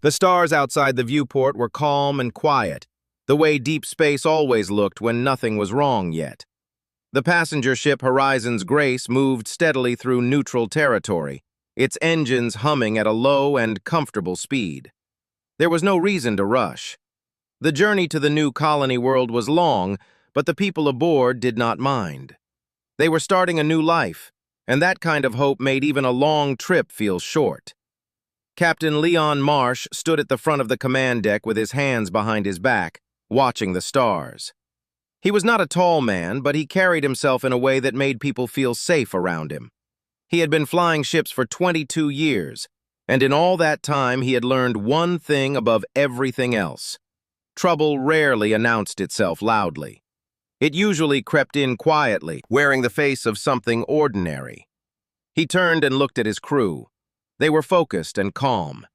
The stars outside the viewport were calm and quiet, the way deep space always looked when nothing was wrong yet. The passenger ship Horizon's Grace moved steadily through neutral territory, its engines humming at a low and comfortable speed. There was no reason to rush. The journey to the new colony world was long, but the people aboard did not mind. They were starting a new life, and that kind of hope made even a long trip feel short. Captain Leon Marsh stood at the front of the command deck with his hands behind his back, watching the stars. He was not a tall man, but he carried himself in a way that made people feel safe around him. He had been flying ships for 22 years, and in all that time he had learned one thing above everything else. Trouble rarely announced itself loudly. It usually crept in quietly, wearing the face of something ordinary. He turned and looked at his crew. They were focused and calm.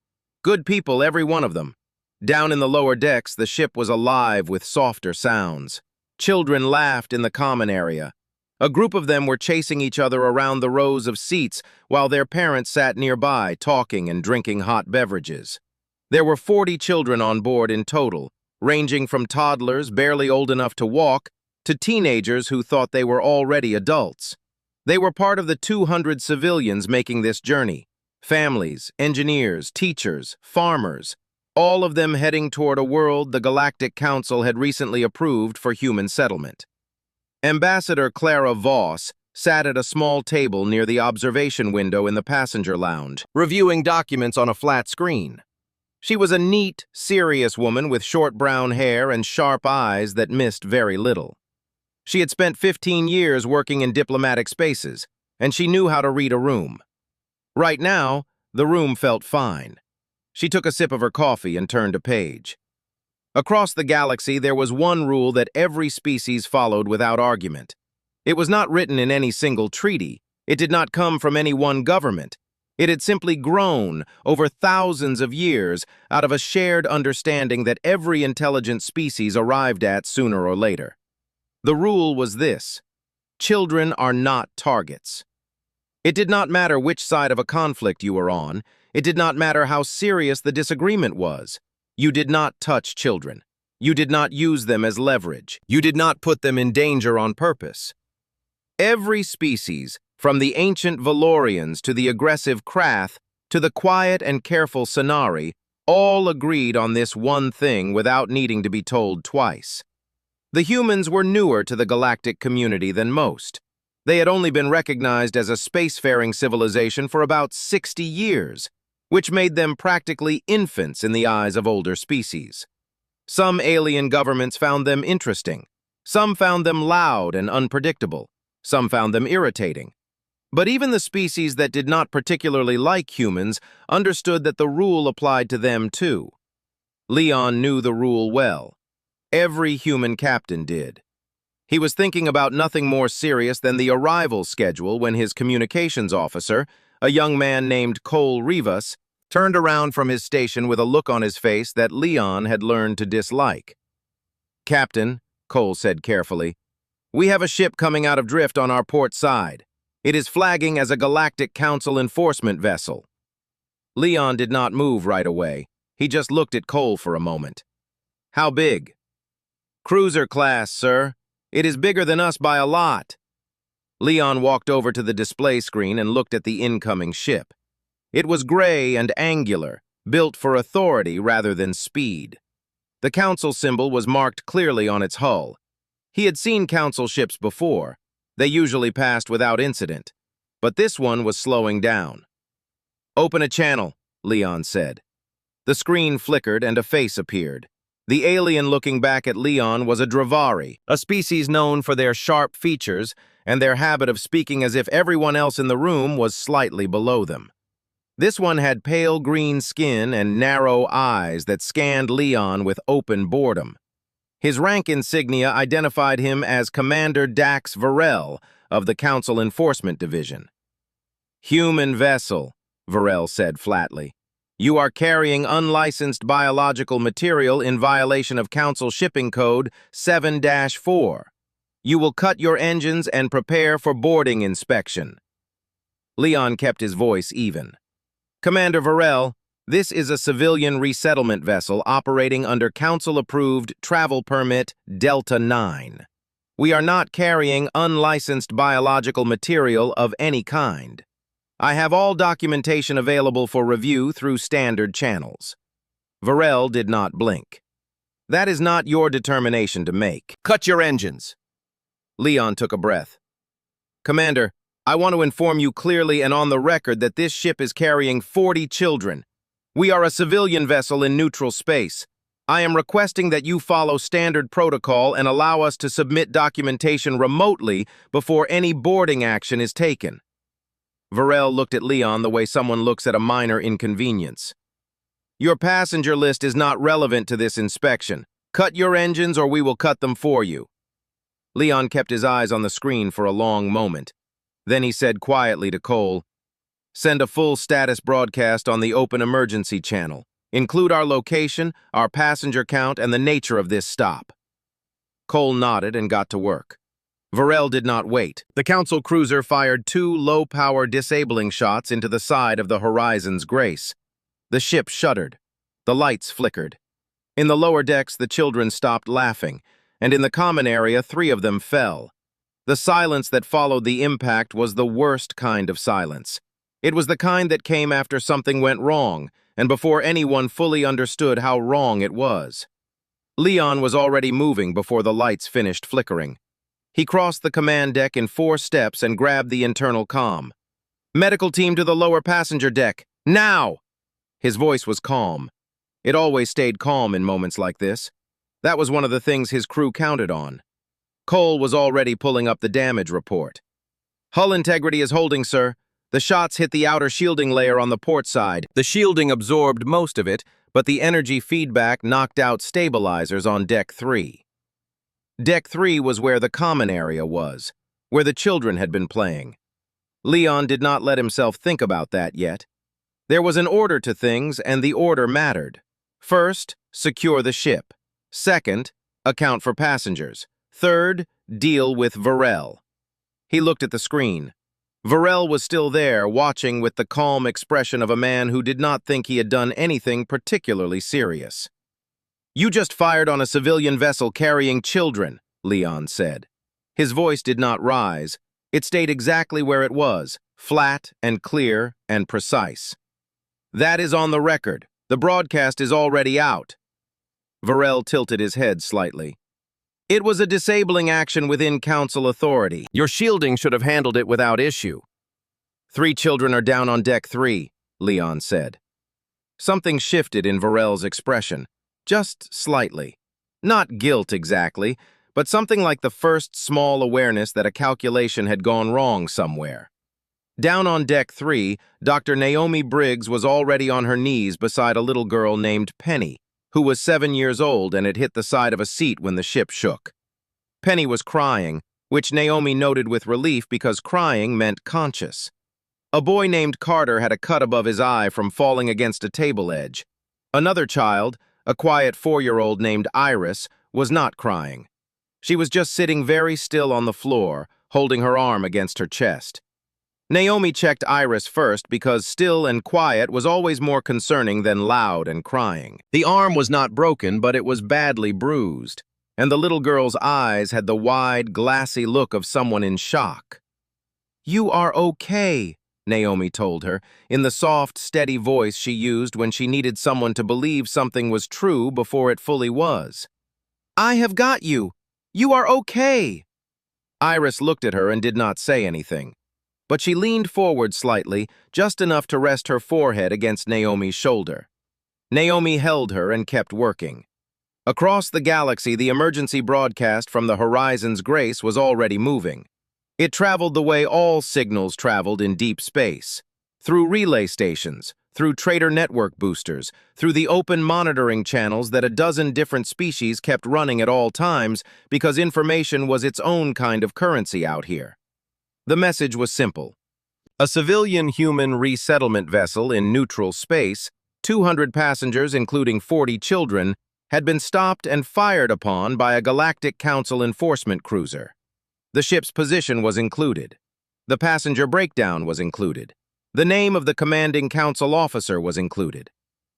Good people, every one of them. Down in the lower decks, the ship was alive with softer sounds. Children laughed in the common area. A group of them were chasing each other around the rows of seats while their parents sat nearby, talking and drinking hot beverages. There were 40 children on board in total, ranging from toddlers barely old enough to walk to teenagers who thought they were already adults. They were part of the 200 civilians making this journey. Families, engineers, teachers, farmers, all of them heading toward a world the Galactic Council had recently approved for human settlement. Ambassador Clara Voss sat at a small table near the observation window in the passenger lounge, reviewing documents on a flat screen. She was a neat, serious woman with short brown hair and sharp eyes that missed very little. She had spent 15 years working in diplomatic spaces, and she knew how to read a room. Right now, the room felt fine. She took a sip of her coffee and turned a page. Across the galaxy, there was one rule that every species followed without argument. It was not written in any single treaty. It did not come from any one government. It had simply grown over thousands of years out of a shared understanding that every intelligent species arrived at sooner or later. The rule was this: children are not targets. It did not matter which side of a conflict you were on. It did not matter how serious the disagreement was. You did not touch children. You did not use them as leverage. You did not put them in danger on purpose. Every species, from the ancient Valorians to the aggressive Krath to the quiet and careful Sonari, all agreed on this one thing without needing to be told twice. The humans were newer to the galactic community than most. They had only been recognized as a spacefaring civilization for about 60 years, which made them practically infants in the eyes of older species. Some alien governments found them interesting. Some found them loud and unpredictable. Some found them irritating. But even the species that did not particularly like humans understood that the rule applied to them too. Leon knew the rule well. Every human captain did. He was thinking about nothing more serious than the arrival schedule when his communications officer, a young man named Cole Rivas, turned around from his station with a look on his face that Leon had learned to dislike. "Captain," Cole said carefully, "we have a ship coming out of drift on our port side. It is flagging as a Galactic Council enforcement vessel." Leon did not move right away. He just looked at Cole for a moment. "How big?" "Cruiser class, sir. It is bigger than us by a lot." Leon walked over to the display screen and looked at the incoming ship. It was gray and angular, built for authority rather than speed. The Council symbol was marked clearly on its hull. He had seen Council ships before. They usually passed without incident. But this one was slowing down. "Open a channel," Leon said. The screen flickered and a face appeared. The alien looking back at Leon was a Dravari, a species known for their sharp features and their habit of speaking as if everyone else in the room was slightly below them. This one had pale green skin and narrow eyes that scanned Leon with open boredom. His rank insignia identified him as Commander Dax Varel of the Council Enforcement Division. "Human vessel," Varel said flatly. "You are carrying unlicensed biological material in violation of Council Shipping Code 7-4. You will cut your engines and prepare for boarding inspection." Leon kept his voice even. "Commander Varel, This is a civilian resettlement vessel operating under Council-approved travel permit Delta 9. We are not carrying unlicensed biological material of any kind. I have all documentation available for review through standard channels. Varel did not blink. That is not your determination to make. Cut your engines. Leon took a breath. Commander, I want to inform you clearly and on the record that this ship is carrying 40 children. We are a civilian vessel in neutral space. I am requesting that you follow standard protocol and allow us to submit documentation remotely before any boarding action is taken. Varel looked at Leon the way someone looks at a minor inconvenience. Your passenger list is not relevant to this inspection. Cut your engines or we will cut them for you. Leon kept his eyes on the screen for a long moment. Then he said quietly to Cole, "Send a full status broadcast on the open emergency channel. Include our location, our passenger count, and the nature of this stop." Cole nodded and got to work. Varel did not wait. The Council cruiser fired 2 low-power disabling shots into the side of the Horizon's Grace. The ship shuddered. The lights flickered. In the lower decks, the children stopped laughing, and in the common area, 3 of them fell. The silence that followed the impact was the worst kind of silence. It was the kind that came after something went wrong, and before anyone fully understood how wrong it was. Leon was already moving before the lights finished flickering. He crossed the command deck in 4 steps and grabbed the internal comm. "Medical team to the lower passenger deck, now!" His voice was calm. It always stayed calm in moments like this. That was one of the things his crew counted on. Cole was already pulling up the damage report. "Hull integrity is holding, sir. The shots hit the outer shielding layer on the port side. The shielding absorbed most of it, but the energy feedback knocked out stabilizers on Deck 3. Deck 3 was where the common area was, where the children had been playing. Leon did not let himself think about that yet. There was an order to things, and the order mattered. First, secure the ship. Second, account for passengers. Third, deal with Varel. He looked at the screen. Varel was still there, watching with the calm expression of a man who did not think he had done anything particularly serious. "You just fired on a civilian vessel carrying children," Leon said. His voice did not rise. It stayed exactly where it was, flat and clear and precise. "That is on the record. The broadcast is already out." Varel tilted his head slightly. "It was a disabling action within Council authority. Your shielding should have handled it without issue." 3 children are down on Deck 3, Leon said. Something shifted in Varel's expression. Just slightly. Not guilt exactly, but something like the first small awareness that a calculation had gone wrong somewhere. Down on Deck 3, Dr. Naomi Briggs was already on her knees beside a little girl named Penny, who was 7 years old and had hit the side of a seat when the ship shook. Penny was crying, which Naomi noted with relief because crying meant conscious. A boy named Carter had a cut above his eye from falling against a table edge. Another child, a quiet 4-year-old named Iris, was not crying. She was just sitting very still on the floor, holding her arm against her chest. Naomi checked Iris first because still and quiet was always more concerning than loud and crying. The arm was not broken, but it was badly bruised, and the little girl's eyes had the wide, glassy look of someone in shock. "You are okay," Naomi told her, in the soft, steady voice she used when she needed someone to believe something was true before it fully was. "I have got you. You are okay." Iris looked at her and did not say anything, but she leaned forward slightly, just enough to rest her forehead against Naomi's shoulder. Naomi held her and kept working. Across the galaxy, the emergency broadcast from the Horizon's Grace was already moving. It traveled the way all signals traveled in deep space, through relay stations, through trader network boosters, through the open monitoring channels that a dozen different species kept running at all times because information was its own kind of currency out here. The message was simple. A civilian human resettlement vessel in neutral space, 200 passengers including 40 children, had been stopped and fired upon by a Galactic Council enforcement cruiser. The ship's position was included. The passenger breakdown was included. The name of the commanding council officer was included.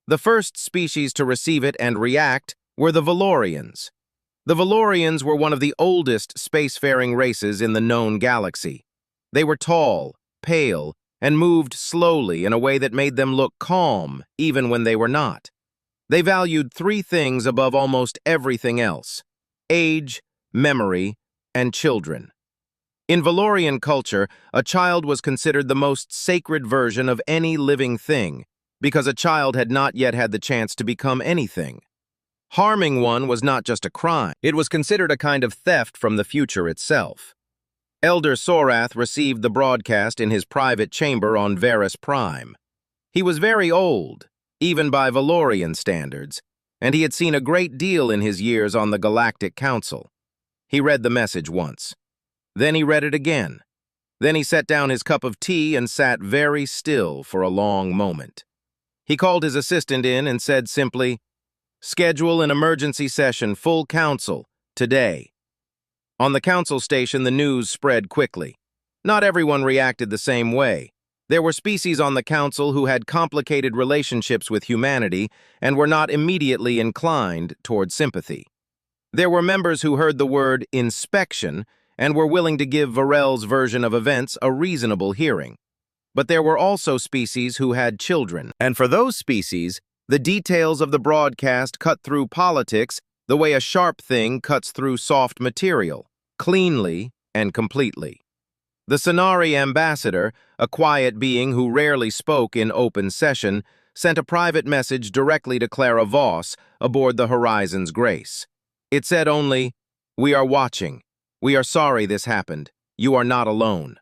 The first species to receive it and react were the Valorians. The Valorians were one of the oldest spacefaring races in the known galaxy. They were tall, pale, and moved slowly in a way that made them look calm, even when they were not. They valued three things above almost everything else: age, memory, and children. In Valorian culture, a child was considered the most sacred version of any living thing, because a child had not yet had the chance to become anything. Harming one was not just a crime, it was considered a kind of theft from the future itself. Elder Sorath received the broadcast in his private chamber on Varus Prime. He was very old, even by Valorian standards, and he had seen a great deal in his years on the Galactic Council. He read the message once. Then he read it again. Then he set down his cup of tea and sat very still for a long moment. He called his assistant in and said simply, "Schedule an emergency session, full council, today." On the council station, the news spread quickly. Not everyone reacted the same way. There were species on the council who had complicated relationships with humanity and were not immediately inclined toward sympathy. There were members who heard the word inspection and were willing to give Varel's version of events a reasonable hearing. But there were also species who had children, and for those species, the details of the broadcast cut through politics the way a sharp thing cuts through soft material, cleanly and completely. The Sonari ambassador, a quiet being who rarely spoke in open session, sent a private message directly to Clara Voss aboard the Horizon's Grace. It said only, "We are watching. We are sorry this happened. You are not alone."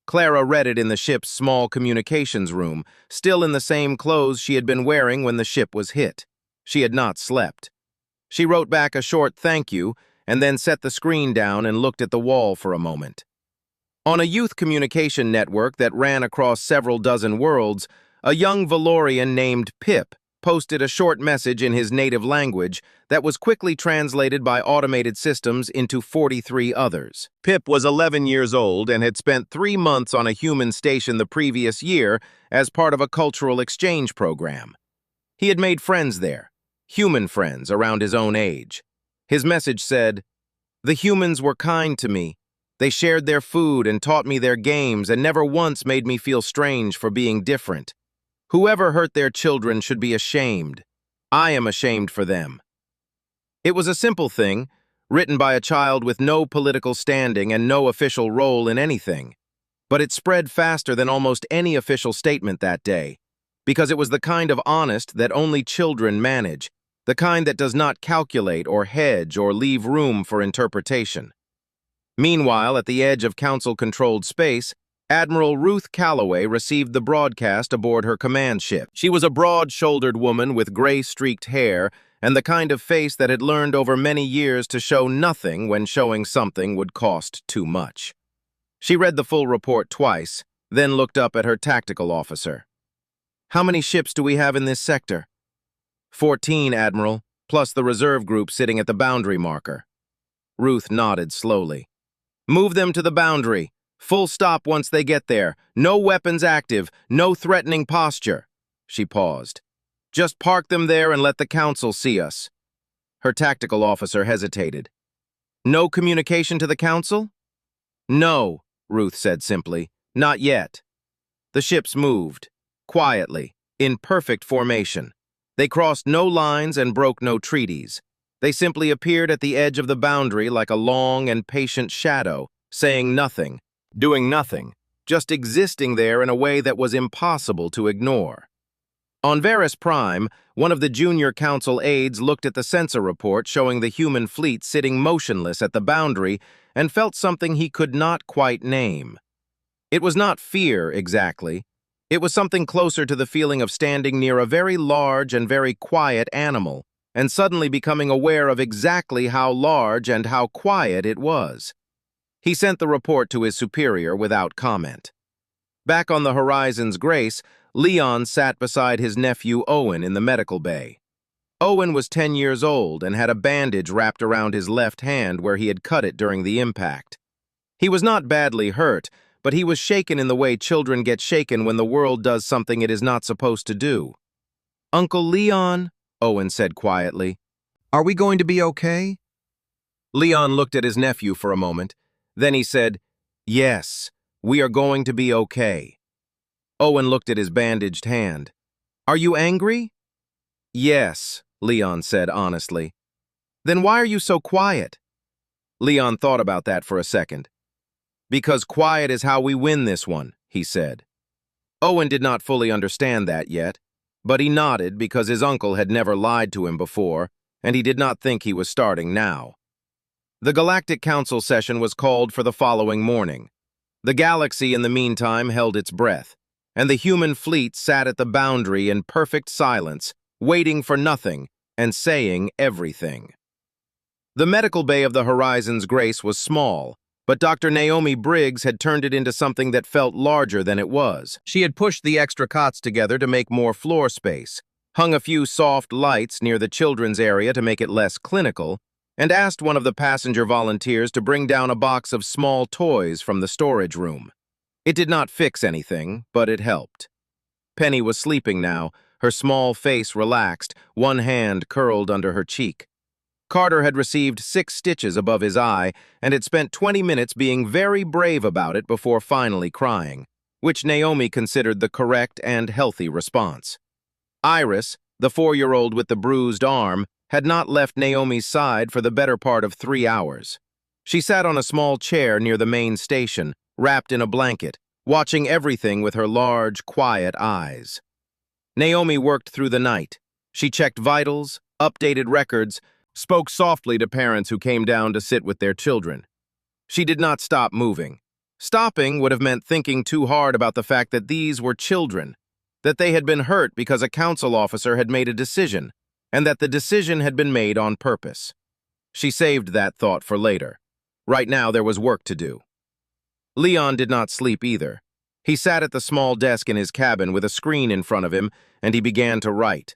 Clara read it in the ship's small communications room, still in the same clothes she had been wearing when the ship was hit. She had not slept. She wrote back a short thank you, and then set the screen down and looked at the wall for a moment. On a youth communication network that ran across several dozen worlds, a young Valorian named Pip posted a short message in his native language that was quickly translated by automated systems into 43 others. Pip was 11 years old and had spent 3 months on a human station the previous year as part of a cultural exchange program. He had made friends there, human friends around his own age. His message said, "The humans were kind to me. They shared their food and taught me their games and never once made me feel strange for being different. Whoever hurt their children should be ashamed. I am ashamed for them." It was a simple thing, written by a child with no political standing and no official role in anything. But it spread faster than almost any official statement that day, because it was the kind of honest that only children manage, the kind that does not calculate or hedge or leave room for interpretation. Meanwhile, at the edge of council-controlled space, Admiral Ruth Calloway received the broadcast aboard her command ship. She was a broad-shouldered woman with gray-streaked hair and the kind of face that had learned over many years to show nothing when showing something would cost too much. She read the full report twice, then looked up at her tactical officer. "How many ships do we have in this sector?" 14, Admiral, plus the reserve group sitting at the boundary marker." Ruth nodded slowly. "Move them to the boundary. Full stop once they get there. No weapons active. No threatening posture." She paused. "Just park them there and let the council see us." Her tactical officer hesitated. "No communication to the council?" "No," Ruth said simply. "Not yet." The ships moved, quietly, in perfect formation. They crossed no lines and broke no treaties. They simply appeared at the edge of the boundary like a long and patient shadow, saying nothing, doing nothing, just existing there in a way that was impossible to ignore. On Varus Prime, one of the junior council aides looked at the sensor report showing the human fleet sitting motionless at the boundary and felt something he could not quite name. It was not fear, exactly. It was something closer to the feeling of standing near a very large and very quiet animal, and suddenly becoming aware of exactly how large and how quiet it was. He sent the report to his superior without comment. Back on the Horizon's Grace, Leon sat beside his nephew Owen in the medical bay. Owen was 10 years old and had a bandage wrapped around his left hand where he had cut it during the impact. He was not badly hurt, but he was shaken in the way children get shaken when the world does something it is not supposed to do. "Uncle Leon," Owen said quietly, "are we going to be okay?" Leon looked at his nephew for a moment. Then he said, "Yes, we are going to be okay." Owen looked at his bandaged hand. "Are you angry?" "Yes," Leon said honestly. "Then why are you so quiet?" Leon thought about that for a second. "Because quiet is how we win this one," he said. Owen did not fully understand that yet, but he nodded because his uncle had never lied to him before, and he did not think he was starting now. The Galactic Council session was called for the following morning. The galaxy in the meantime held its breath, and the human fleet sat at the boundary in perfect silence, waiting for nothing and saying everything. The medical bay of the Horizon's Grace was small, but Dr. Naomi Briggs had turned it into something that felt larger than it was. She had pushed the extra cots together to make more floor space, hung a few soft lights near the children's area to make it less clinical, and asked one of the passenger volunteers to bring down a box of small toys from the storage room. It did not fix anything, but it helped. Penny was sleeping now, her small face relaxed, one hand curled under her cheek. Carter had received 6 stitches above his eye and had spent 20 minutes being very brave about it before finally crying, which Naomi considered the correct and healthy response. Iris, the 4-year-old with the bruised arm, had not left Naomi's side for the better part of 3 hours. She sat on a small chair near the main station, wrapped in a blanket, watching everything with her large, quiet eyes. Naomi worked through the night. She checked vitals, updated records, spoke softly to parents who came down to sit with their children. She did not stop moving. Stopping would have meant thinking too hard about the fact that these were children, that they had been hurt because a council officer had made a decision, and that the decision had been made on purpose. She saved that thought for later. Right now there was work to do. Leon did not sleep either. He sat at the small desk in his cabin with a screen in front of him, and he began to write.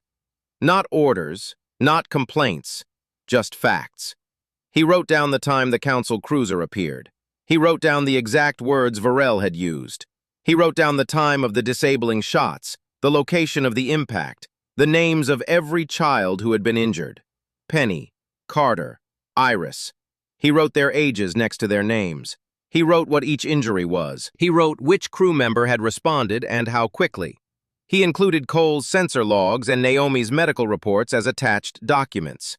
Not orders, not complaints, just facts. He wrote down the time the council cruiser appeared. He wrote down the exact words Varel had used. He wrote down the time of the disabling shots, the location of the impact, the names of every child who had been injured. Penny, Carter, Iris. He wrote their ages next to their names. He wrote what each injury was. He wrote which crew member had responded and how quickly. He included Cole's sensor logs and Naomi's medical reports as attached documents.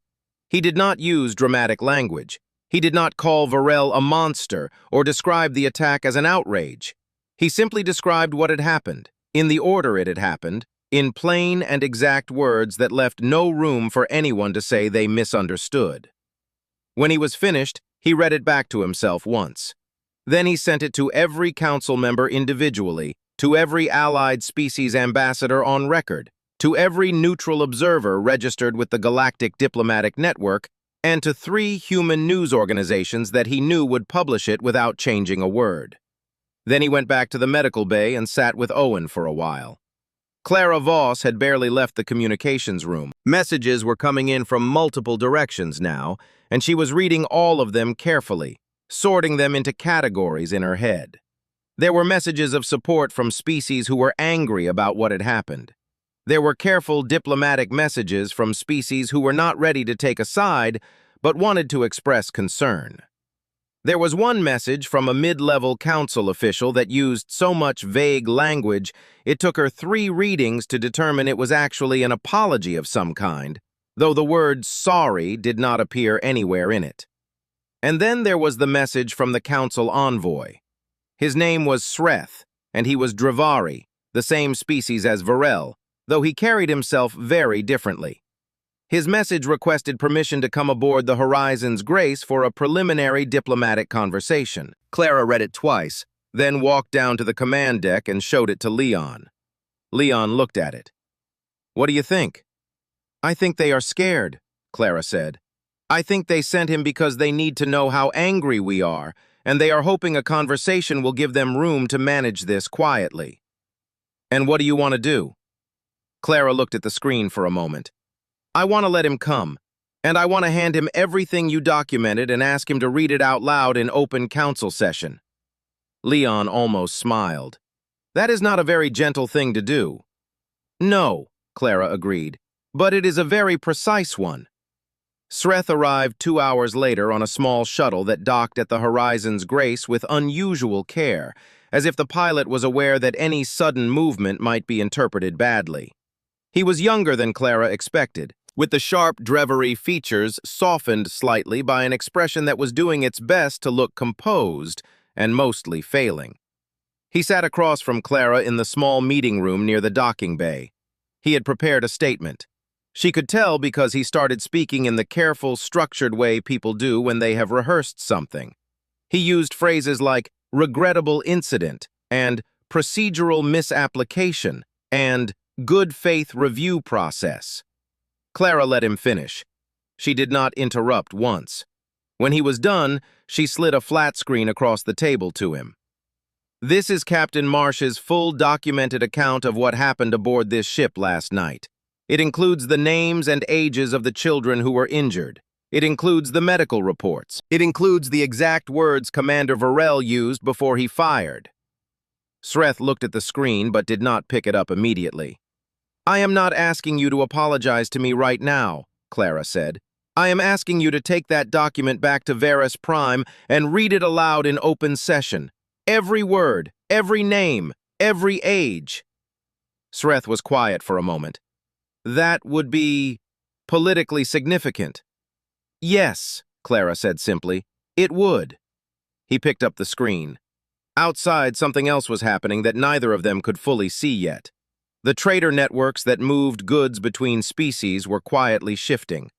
He did not use dramatic language. He did not call Varel a monster or describe the attack as an outrage. He simply described what had happened, in the order it had happened, in plain and exact words that left no room for anyone to say they misunderstood. When he was finished, he read it back to himself once. Then he sent it to every council member individually, to every allied species ambassador on record, to every neutral observer registered with the Galactic Diplomatic Network, and to 3 human news organizations that he knew would publish it without changing a word. Then he went back to the medical bay and sat with Owen for a while. Clara Voss had barely left the communications room. Messages were coming in from multiple directions now, and she was reading all of them carefully, sorting them into categories in her head. There were messages of support from species who were angry about what had happened. There were careful diplomatic messages from species who were not ready to take a side, but wanted to express concern. There was one message from a mid-level council official that used so much vague language it took her 3 readings to determine it was actually an apology of some kind, though the word sorry did not appear anywhere in it. And then there was the message from the council envoy. His name was Sreth, and he was Dravari, the same species as Varel, though he carried himself very differently. His message requested permission to come aboard the Horizon's Grace for a preliminary diplomatic conversation. Clara read it twice, then walked down to the command deck and showed it to Leon. Leon looked at it. "What do you think?" "I think they are scared," Clara said. "I think they sent him because they need to know how angry we are, and they are hoping a conversation will give them room to manage this quietly." "And what do you want to do?" Clara looked at the screen for a moment. "I want to let him come, and I want to hand him everything you documented and ask him to read it out loud in open council session." Leon almost smiled. "That is not a very gentle thing to do." "No," Clara agreed. "But it is a very precise one." Sreth arrived 2 hours later on a small shuttle that docked at the Horizon's Grace with unusual care, as if the pilot was aware that any sudden movement might be interpreted badly. He was younger than Clara expected, with the sharp Drevery features softened slightly by an expression that was doing its best to look composed and mostly failing. He sat across from Clara in the small meeting room near the docking bay. He had prepared a statement. She could tell because he started speaking in the careful, structured way people do when they have rehearsed something. He used phrases like regrettable incident and procedural misapplication and good faith review process. Clara let him finish. She did not interrupt once. When he was done, she slid a flat screen across the table to him. "This is Captain Marsh's full documented account of what happened aboard this ship last night. It includes the names and ages of the children who were injured. It includes the medical reports. It includes the exact words Commander Varel used before he fired." Sreth looked at the screen but did not pick it up immediately. "I am not asking you to apologize to me right now," Clara said. "I am asking you to take that document back to Varus Prime and read it aloud in open session. Every word, every name, every age." Sreth was quiet for a moment. "That would be politically significant." "Yes," Clara said simply, "it would." He picked up the screen. Outside, something else was happening that neither of them could fully see yet. The trader networks that moved goods between species were quietly shifting.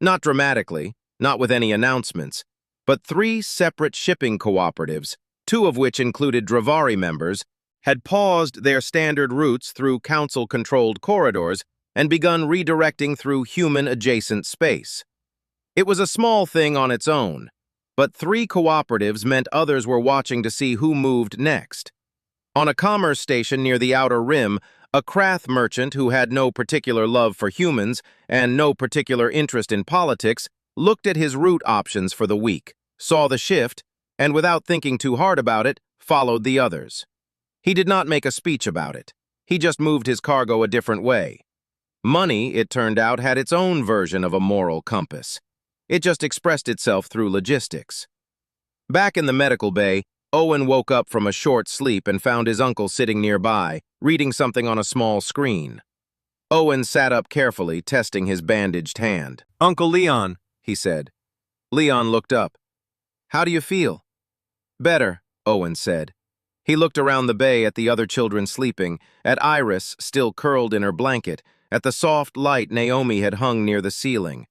Not dramatically, not with any announcements, but 3 separate shipping cooperatives, 2 of which included Dravari members, had paused their standard routes through council-controlled corridors and begun redirecting through human-adjacent space. It was a small thing on its own, but 3 cooperatives meant others were watching to see who moved next. On a commerce station near the Outer Rim, a Krath merchant who had no particular love for humans and no particular interest in politics looked at his route options for the week, saw the shift, and without thinking too hard about it, followed the others. He did not make a speech about it. He just moved his cargo a different way. Money, it turned out, had its own version of a moral compass. It just expressed itself through logistics. Back in the medical bay, Owen woke up from a short sleep and found his uncle sitting nearby, reading something on a small screen. Owen sat up carefully, testing his bandaged hand. "Uncle Leon," he said. Leon looked up. "How do you feel?" "Better," Owen said. He looked around the bay at the other children sleeping, at Iris still curled in her blanket, at the soft light Naomi had hung near the ceiling.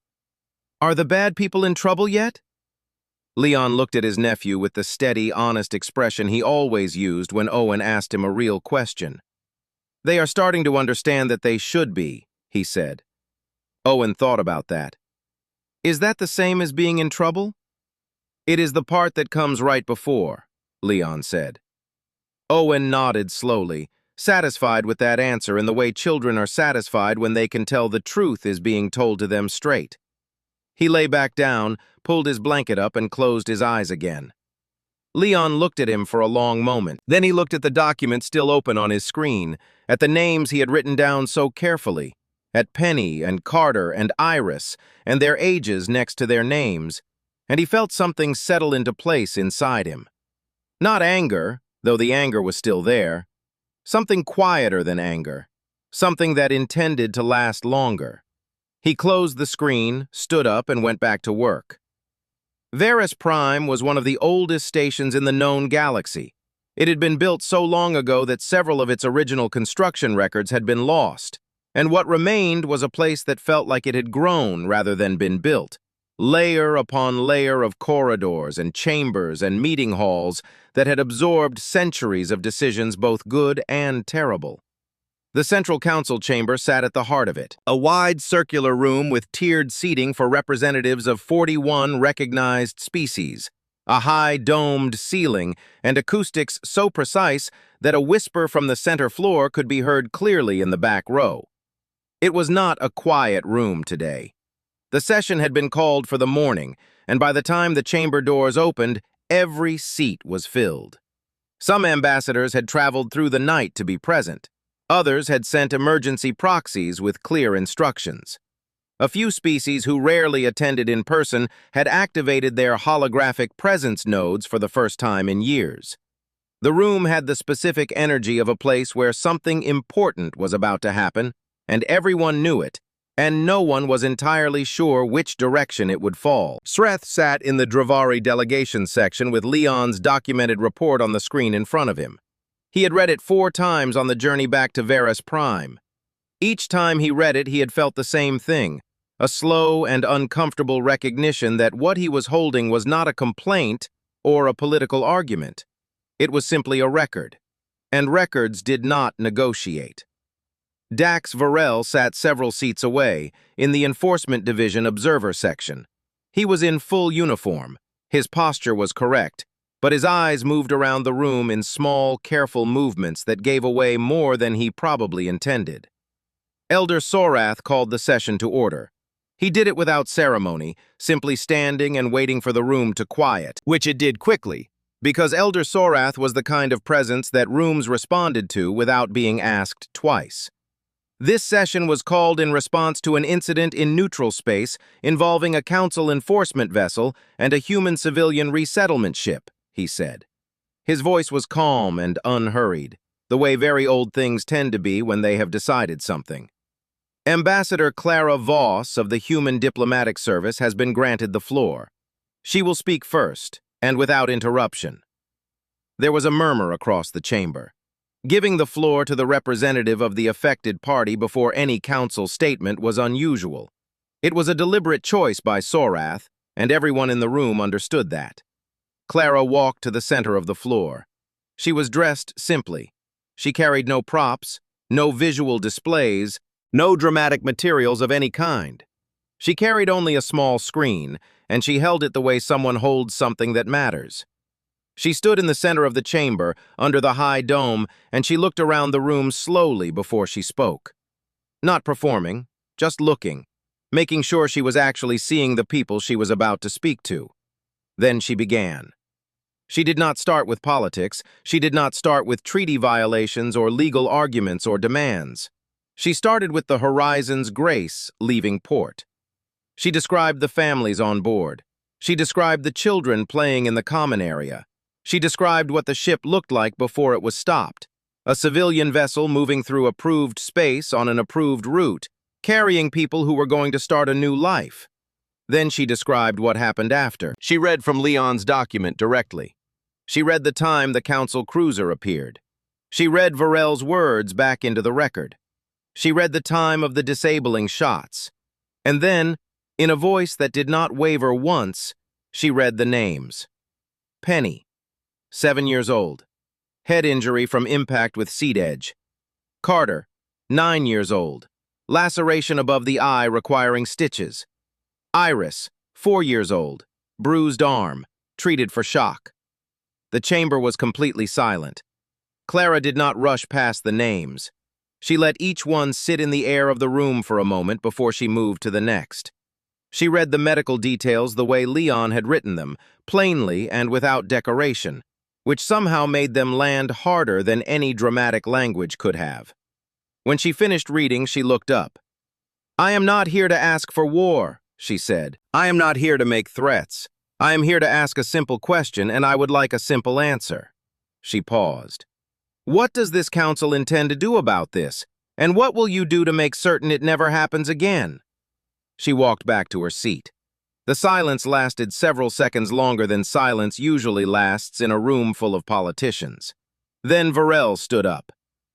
"Are the bad people in trouble yet?" Leon looked at his nephew with the steady, honest expression he always used when Owen asked him a real question. "They are starting to understand that they should be," he said. Owen thought about that. "Is that the same as being in trouble?" "It is the part that comes right before," Leon said. Owen nodded slowly, satisfied with that answer in the way children are satisfied when they can tell the truth is being told to them straight. He lay back down, pulled his blanket up, and closed his eyes again. Leon looked at him for a long moment. Then he looked at the document still open on his screen, at the names he had written down so carefully, at Penny and Carter and Iris, and their ages next to their names, and he felt something settle into place inside him. Not anger, though the anger was still there. Something quieter than anger. Something that intended to last longer. He closed the screen, stood up, and went back to work. Varus Prime was one of the oldest stations in the known galaxy. It had been built so long ago that several of its original construction records had been lost, and what remained was a place that felt like it had grown rather than been built. Layer upon layer of corridors and chambers and meeting halls that had absorbed centuries of decisions both good and terrible. The Central Council chamber sat at the heart of it, a wide circular room with tiered seating for representatives of 41 recognized species, a high domed ceiling, and acoustics so precise that a whisper from the center floor could be heard clearly in the back row. It was not a quiet room today. The session had been called for the morning, and by the time the chamber doors opened, every seat was filled. Some ambassadors had traveled through the night to be present. Others had sent emergency proxies with clear instructions. A few species who rarely attended in person had activated their holographic presence nodes for the first time in years. The room had the specific energy of a place where something important was about to happen, and everyone knew it, and no one was entirely sure which direction it would fall. Sreth sat in the Dravari delegation section with Leon's documented report on the screen in front of him. He had read it 4 times on the journey back to Varus Prime. Each time he read it, he had felt the same thing, a slow and uncomfortable recognition that what he was holding was not a complaint or a political argument. It was simply a record, and records did not negotiate. Dax Varel sat several seats away, in the Enforcement Division Observer section. He was in full uniform, his posture was correct, but his eyes moved around the room in small, careful movements that gave away more than he probably intended. Elder Sorath called the session to order. He did it without ceremony, simply standing and waiting for the room to quiet, which it did quickly, because Elder Sorath was the kind of presence that rooms responded to without being asked twice. This session was called in response to an incident in neutral space involving a Council enforcement vessel and a human civilian resettlement ship, he said. His voice was calm and unhurried, the way very old things tend to be when they have decided something. Ambassador Clara Voss of the Human Diplomatic Service has been granted the floor. She will speak first, and without interruption. There was a murmur across the chamber. Giving the floor to the representative of the affected party before any council statement was unusual. It was a deliberate choice by Sorath, and everyone in the room understood that. Clara walked to the center of the floor. She was dressed simply. She carried no props, no visual displays, no dramatic materials of any kind. She carried only a small screen, and she held it the way someone holds something that matters. She stood in the center of the chamber, under the high dome, and she looked around the room slowly before she spoke. Not performing, just looking, making sure she was actually seeing the people she was about to speak to. Then she began. She did not start with politics, she did not start with treaty violations or legal arguments or demands. She started with the Horizon's grace leaving port. She described the families on board. She described the children playing in the common area. She described what the ship looked like before it was stopped. A civilian vessel moving through approved space on an approved route, carrying people who were going to start a new life. Then she described what happened after. She read from Leon's document directly. She read the time the council cruiser appeared. She read Varel's words back into the record. She read the time of the disabling shots. And then, in a voice that did not waver once, she read the names. Penny, 7 years old. Head injury from impact with seat edge. Carter, 9 years old. Laceration above the eye requiring stitches. Iris, 4 years old. Bruised arm, treated for shock. The chamber was completely silent. Clara did not rush past the names. She let each one sit in the air of the room for a moment before she moved to the next. She read the medical details the way Leon had written them, plainly and without decoration, which somehow made them land harder than any dramatic language could have. When she finished reading, she looked up. "I am not here to ask for war," she said. "I am not here to make threats. I am here to ask a simple question, and I would like a simple answer." She paused. "What does this council intend to do about this? And what will you do to make certain it never happens again?" She walked back to her seat. The silence lasted several seconds longer than silence usually lasts in a room full of politicians. Then Varel stood up.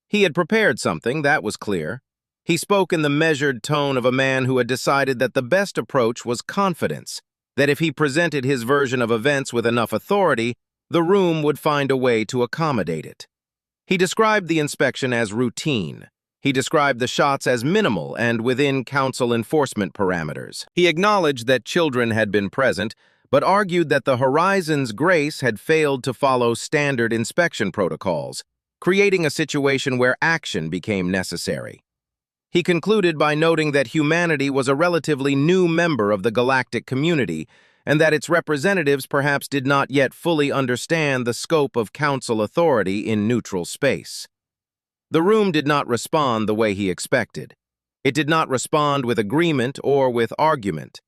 He had prepared something, that was clear. He spoke in the measured tone of a man who had decided that the best approach was confidence, that if he presented his version of events with enough authority, the room would find a way to accommodate it. He described the inspection as routine. He described the shots as minimal and within council enforcement parameters. He acknowledged that children had been present, but argued that the Horizon's grace had failed to follow standard inspection protocols, creating a situation where action became necessary. He concluded by noting that humanity was a relatively new member of the galactic community, and that its representatives perhaps did not yet fully understand the scope of council authority in neutral space. The room did not respond the way he expected. It did not respond with agreement or with argument.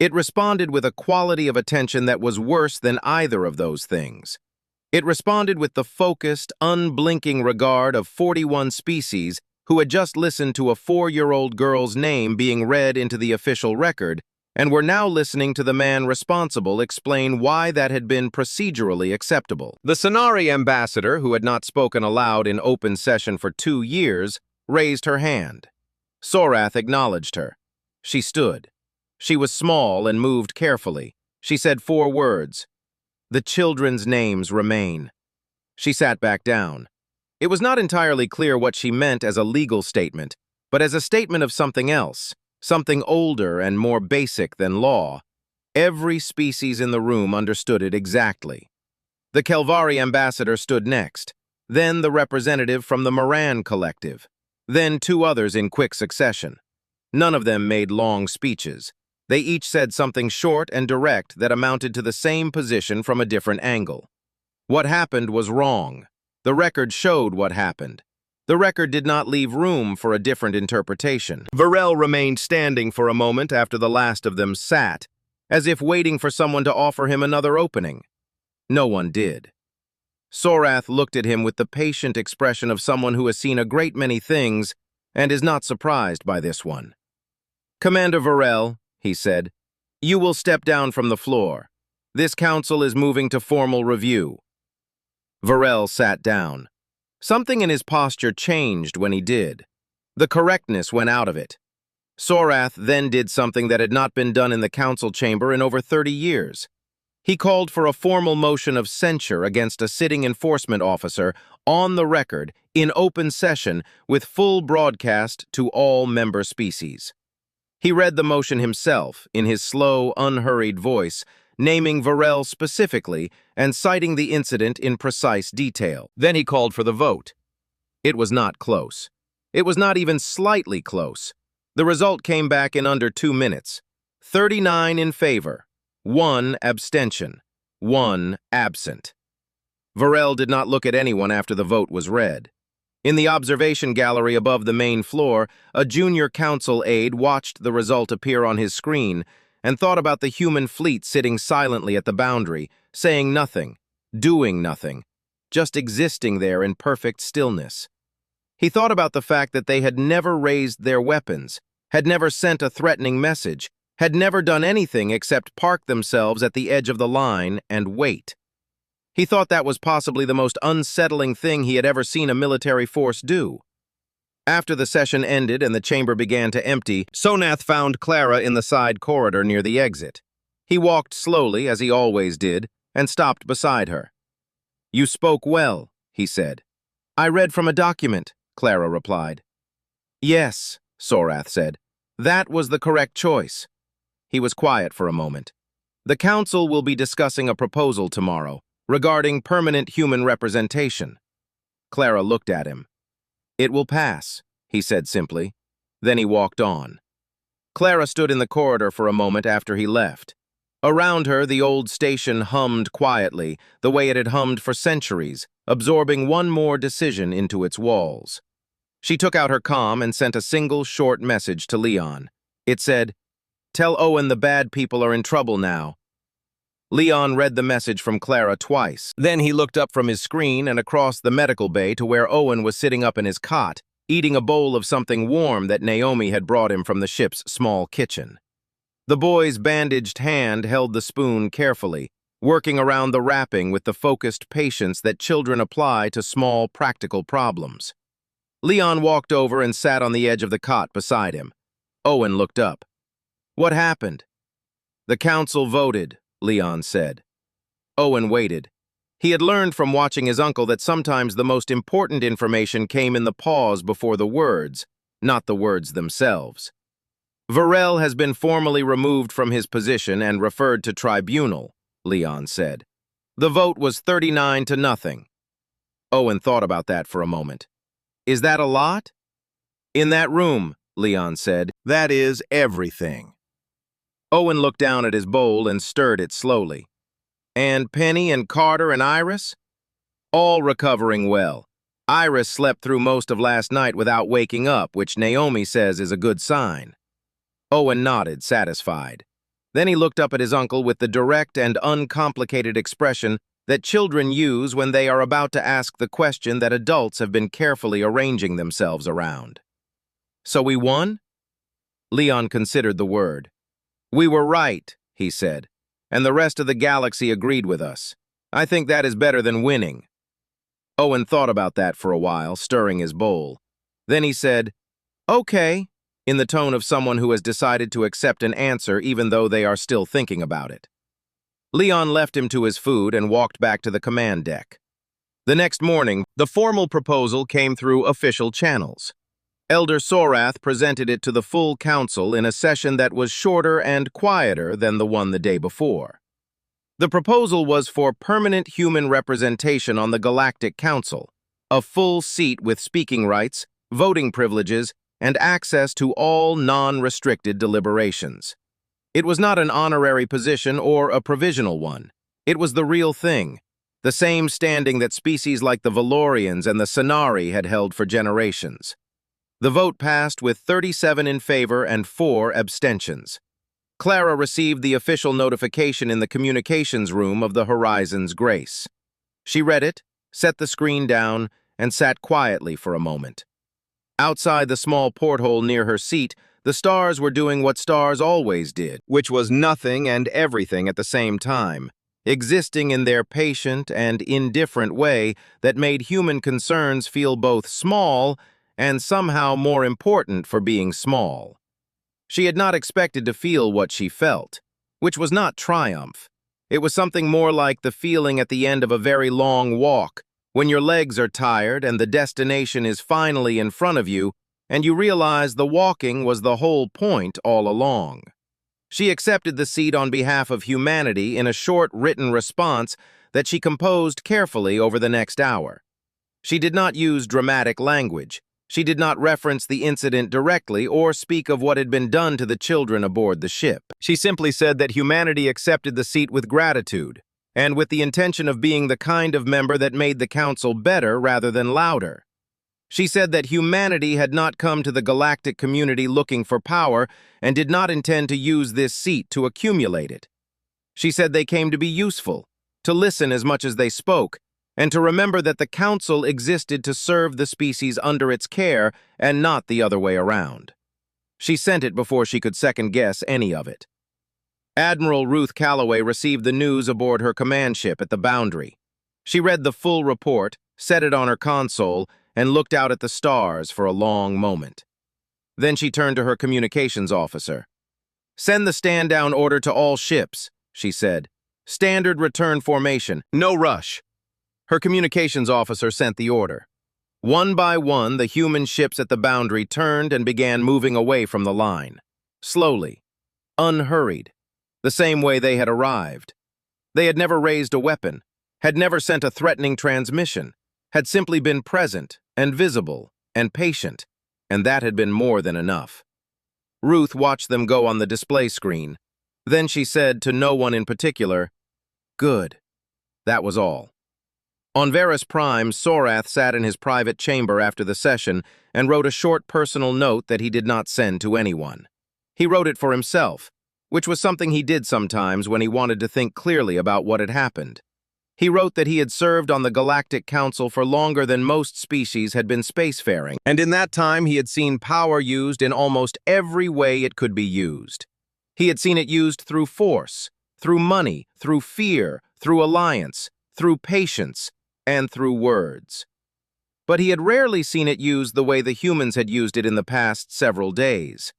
It responded with a quality of attention that was worse than either of those things. It responded with the focused, unblinking regard of 41 species who had just listened to a 4-year-old girl's name being read into the official record and were now listening to the man responsible explain why that had been procedurally acceptable. The Sonari ambassador, who had not spoken aloud in open session for 2 years, raised her hand. Sorath acknowledged her. She stood. She was small and moved carefully. She said 4 words. "The children's names remain." She sat back down. It was not entirely clear what she meant as a legal statement, but as a statement of something else, something older and more basic than law. Every species in the room understood it exactly. The Kelvari ambassador stood next, then the representative from the Moran collective, then 2 others in quick succession. None of them made long speeches. They each said something short and direct that amounted to the same position from a different angle. What happened was wrong. The record showed what happened. The record did not leave room for a different interpretation. Varel remained standing for a moment after the last of them sat, as if waiting for someone to offer him another opening. No one did. Sorath looked at him with the patient expression of someone who has seen a great many things and is not surprised by this one. "Commander Varel," he said, "you will step down from the floor. This council is moving to formal review." Varel sat down. Something in his posture changed when he did. The correctness went out of it. Sorath then did something that had not been done in the council chamber in over 30 years. He called for a formal motion of censure against a sitting enforcement officer on the record in open session with full broadcast to all member species. He read the motion himself in his slow, unhurried voice, naming Varel specifically and citing the incident in precise detail. Then he called for the vote. It was not close. It was not even slightly close. The result came back in under 2 minutes. 39 in favor, 1 abstention, 1 absent. Varel did not look at anyone after the vote was read. In the observation gallery above the main floor, a junior council aide watched the result appear on his screen and thought about the human fleet sitting silently at the boundary, saying nothing, doing nothing, just existing there in perfect stillness. He thought about the fact that they had never raised their weapons, had never sent a threatening message, had never done anything except park themselves at the edge of the line and wait. He thought that was possibly the most unsettling thing he had ever seen a military force do. After the session ended and the chamber began to empty, Sonath found Clara in the side corridor near the exit. He walked slowly, as he always did, and stopped beside her. "You spoke well," he said. "I read from a document," Clara replied. "Yes," Sorath said. "That was the correct choice." He was quiet for a moment. "The council will be discussing a proposal tomorrow regarding permanent human representation." Clara looked at him. "It will pass," he said simply. Then he walked on. Clara stood in the corridor for a moment after he left. Around her, the old station hummed quietly, the way it had hummed for centuries, absorbing one more decision into its walls. She took out her comm and sent a single short message to Leon. It said, "Tell Owen the bad people are in trouble now." Leon read the message from Clara twice. Then he looked up from his screen and across the medical bay to where Owen was sitting up in his cot, eating a bowl of something warm that Naomi had brought him from the ship's small kitchen. The boy's bandaged hand held the spoon carefully, working around the wrapping with the focused patience that children apply to small, practical problems. Leon walked over and sat on the edge of the cot beside him. Owen looked up. "What happened?" "The council voted," Leon said. Owen waited. He had learned from watching his uncle that sometimes the most important information came in the pause before the words, not the words themselves. "Varel has been formally removed from his position and referred to tribunal," Leon said. "The vote was 39 to nothing. Owen thought about that for a moment. "Is that a lot?" "In that room," Leon said, "that is everything." Owen looked down at his bowl and stirred it slowly. "And Penny and Carter and Iris?" "All recovering well. Iris slept through most of last night without waking up, which Naomi says is a good sign. Owen nodded, satisfied. Then he looked up at his uncle with the direct and uncomplicated expression that children use when they are about to ask the question that adults have been carefully arranging themselves around. "So we won?" Leon considered the word. "We were right," he said, "and the rest of the galaxy agreed with us. I think that is better than winning." Owen thought about that for a while, stirring his bowl. Then he said, "Okay," in the tone of someone who has decided to accept an answer even though they are still thinking about it. Leon left him to his food and walked back to the command deck. The next morning, the formal proposal came through official channels. Elder Sorath presented it to the full council in a session that was shorter and quieter than the one the day before. The proposal was for permanent human representation on the Galactic Council, a full seat with speaking rights, voting privileges, and access to all non-restricted deliberations. It was not an honorary position or a provisional one. It was the real thing, the same standing that species like the Valorians and the Sonari had held for generations. The vote passed with 37 in favor and 4 abstentions. Clara received the official notification in the communications room of the Horizon's Grace. She read it, set the screen down, and sat quietly for a moment. Outside the small porthole near her seat, the stars were doing what stars always did, which was nothing and everything at the same time, existing in their patient and indifferent way that made human concerns feel both small and somehow more important for being small. She had not expected to feel what she felt, which was not triumph. It was something more like the feeling at the end of a very long walk, when your legs are tired and the destination is finally in front of you, and you realize the walking was the whole point all along. She accepted the seat on behalf of humanity in a short written response that she composed carefully over the next hour. She did not use dramatic language. She did not reference the incident directly or speak of what had been done to the children aboard the ship. She simply said that humanity accepted the seat with gratitude, and with the intention of being the kind of member that made the council better rather than louder. She said that humanity had not come to the galactic community looking for power and did not intend to use this seat to accumulate it. She said they came to be useful, to listen as much as they spoke, and to remember that the council existed to serve the species under its care and not the other way around. She sent it before she could second-guess any of it. Admiral Ruth Calloway received the news aboard her command ship at the Boundary. She read the full report, set it on her console, and looked out at the stars for a long moment. Then she turned to her communications officer. "Send the stand-down order to all ships," she said. "Standard return formation, no rush." Her communications officer sent the order. One by one, the human ships at the Boundary turned and began moving away from the line. Slowly, unhurried, the same way they had arrived. They had never raised a weapon, had never sent a threatening transmission, had simply been present and visible and patient, and that had been more than enough. Ruth watched them go on the display screen. Then she said to no one in particular, "Good." That was all. On Varus Prime, Sorath sat in his private chamber after the session and wrote a short personal note that he did not send to anyone. He wrote it for himself, which was something he did sometimes when he wanted to think clearly about what had happened. He wrote that he had served on the Galactic Council for longer than most species had been spacefaring, and in that time he had seen power used in almost every way it could be used. He had seen it used through force, through money, through fear, through alliance, through patience, and through words. But he had rarely seen it used the way the humans had used it in the past several days.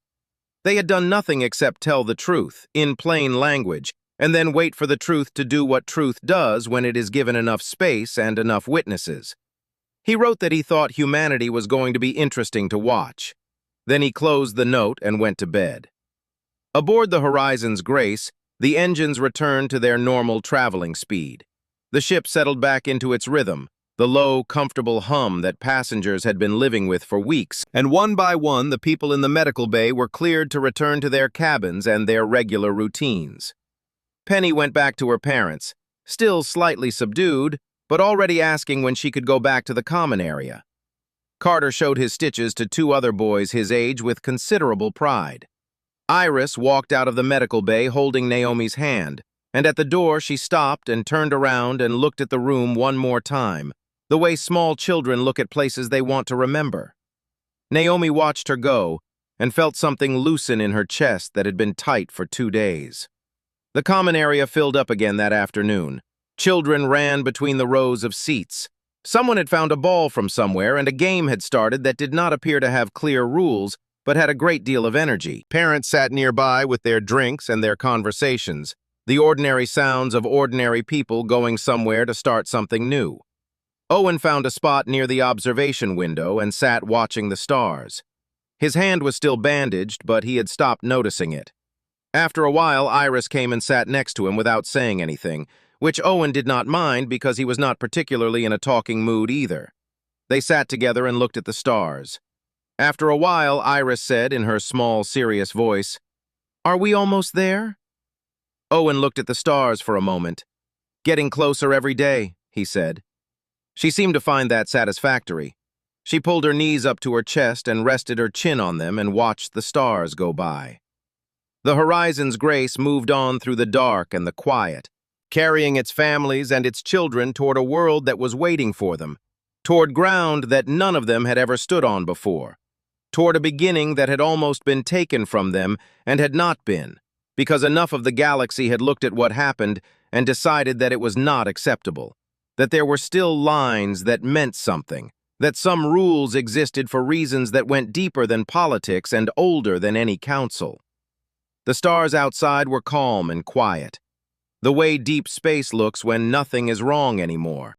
They had done nothing except tell the truth, in plain language, and then wait for the truth to do what truth does when it is given enough space and enough witnesses. He wrote that he thought humanity was going to be interesting to watch. Then he closed the note and went to bed. Aboard the Horizon's Grace, the engines returned to their normal traveling speed. The ship settled back into its rhythm, the low, comfortable hum that passengers had been living with for weeks, and one by one the people in the medical bay were cleared to return to their cabins and their regular routines. Penny went back to her parents, still slightly subdued, but already asking when she could go back to the common area. Carter showed his stitches to two other boys his age with considerable pride. Iris walked out of the medical bay holding Naomi's hand, and at the door she stopped and turned around and looked at the room one more time, the way small children look at places they want to remember. Naomi watched her go and felt something loosen in her chest that had been tight for 2 days. The common area filled up again that afternoon. Children ran between the rows of seats. Someone had found a ball from somewhere, and a game had started that did not appear to have clear rules, but had a great deal of energy. Parents sat nearby with their drinks and their conversations, the ordinary sounds of ordinary people going somewhere to start something new. Owen found a spot near the observation window and sat watching the stars. His hand was still bandaged, but he had stopped noticing it. After a while, Iris came and sat next to him without saying anything, which Owen did not mind because he was not particularly in a talking mood either. They sat together and looked at the stars. After a while, Iris said in her small, serious voice, "Are we almost there?" Owen looked at the stars for a moment. "Getting closer every day," he said. She seemed to find that satisfactory. She pulled her knees up to her chest and rested her chin on them and watched the stars go by. The horizon's grace moved on through the dark and the quiet, carrying its families and its children toward a world that was waiting for them, toward ground that none of them had ever stood on before, toward a beginning that had almost been taken from them and had not been, because enough of the galaxy had looked at what happened and decided that it was not acceptable, that there were still lines that meant something, that some rules existed for reasons that went deeper than politics and older than any council. The stars outside were calm and quiet, the way deep space looks when nothing is wrong anymore.